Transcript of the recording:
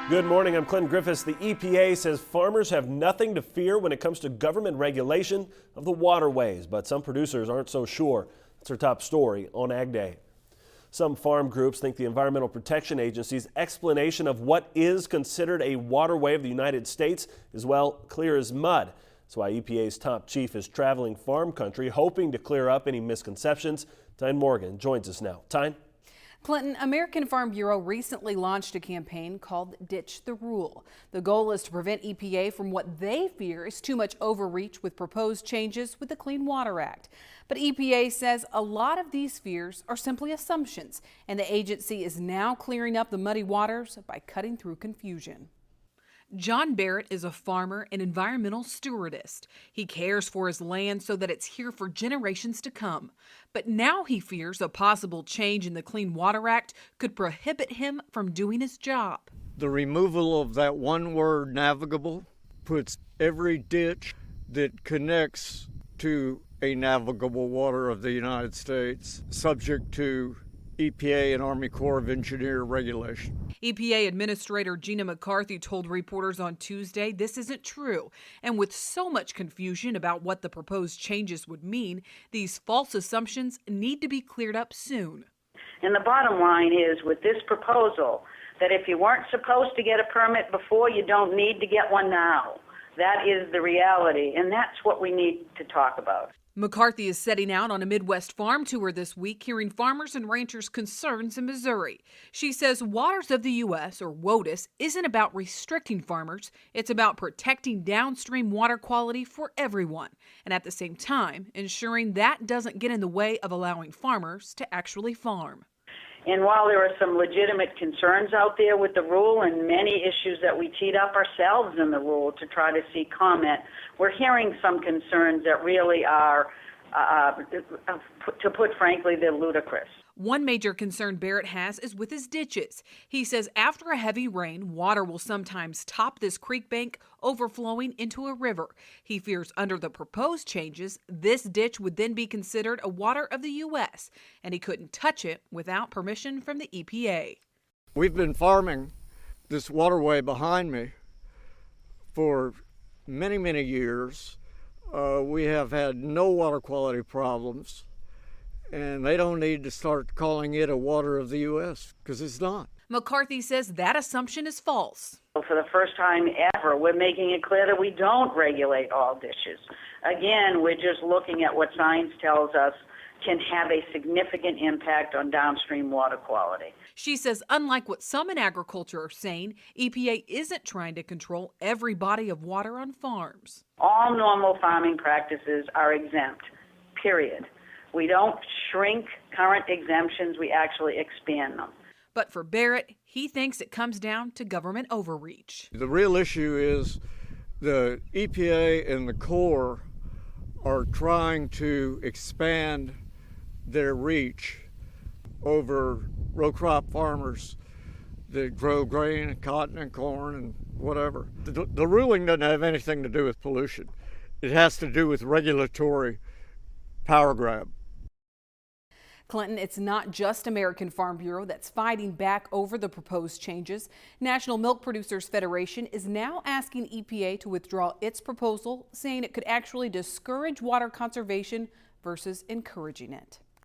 Good morning, I'm Clinton Griffiths. The EPA says farmers have nothing to fear when it comes to government regulation of the waterways, but some producers aren't so sure. That's our top story on AgDay. Some farm groups think the Environmental Protection Agency's explanation of what is considered a waterway of the United States is, well, clear as mud. That's why EPA's top chief is traveling farm country, hoping to clear up any misconceptions. Tyne Morgan joins us now. Tyne? Clinton, American Farm Bureau recently launched a campaign called Ditch the Rule. The goal is to prevent EPA from what they fear is too much overreach with proposed changes with the Clean Water Act. But EPA says a lot of these fears are simply assumptions, and the agency is now clearing up the muddy waters by cutting through confusion. John Barrett is a farmer and environmental stewardist. He cares for his land so that it's here for generations to come. But now he fears a possible change in the Clean Water Act could prohibit him from doing his job. The removal of that one word, navigable, puts every ditch that connects to a navigable water of the United States subject to EPA and Army Corps of Engineer regulation. EPA Administrator Gina McCarthy told reporters on Tuesday this isn't true. And with so much confusion about what the proposed changes would mean, these false assumptions need to be cleared up soon. And the bottom line is, with this proposal, that if you weren't supposed to get a permit before, you don't need to get one now. That is the reality, and that's what we need to talk about. McCarthy is setting out on a Midwest farm tour this week, hearing farmers and ranchers' concerns in Missouri. She says Waters of the U.S., or WOTUS, isn't about restricting farmers. It's about protecting downstream water quality for everyone, and at the same time, ensuring that doesn't get in the way of allowing farmers to actually farm. And while there are some legitimate concerns out there with the rule and many issues that we teed up ourselves in the rule to try to seek comment, we're hearing some concerns that really are, to put frankly, they're ludicrous. One major concern Barrett has is with his ditches. He says after a heavy rain, water will sometimes top this creek bank, overflowing into a river. He fears under the proposed changes, this ditch would then be considered a water of the U.S., and he couldn't touch it without permission from the EPA. We've been farming this waterway behind me for many, many years. We have had no water quality problems. And they don't need to start calling it a water of the U.S. because it's not. McCarthy says that assumption is false. For the first time ever, we're making it clear that we don't regulate all dishes. Again, we're just looking at what science tells us can have a significant impact on downstream water quality. She says unlike what some in agriculture are saying, EPA isn't trying to control every body of water on farms. All normal farming practices are exempt, period. We don't shrink current exemptions, we actually expand them. But for Barrett, he thinks it comes down to government overreach. The real issue is the EPA and the Corps are trying to expand their reach over row crop farmers that grow grain and cotton and corn and whatever. The ruling doesn't have anything to do with pollution. It has to do with regulatory power grab. Clinton, it's not just American Farm Bureau that's fighting back over the proposed changes. National Milk Producers Federation is now asking EPA to withdraw its proposal, saying it could actually discourage water conservation versus encouraging it.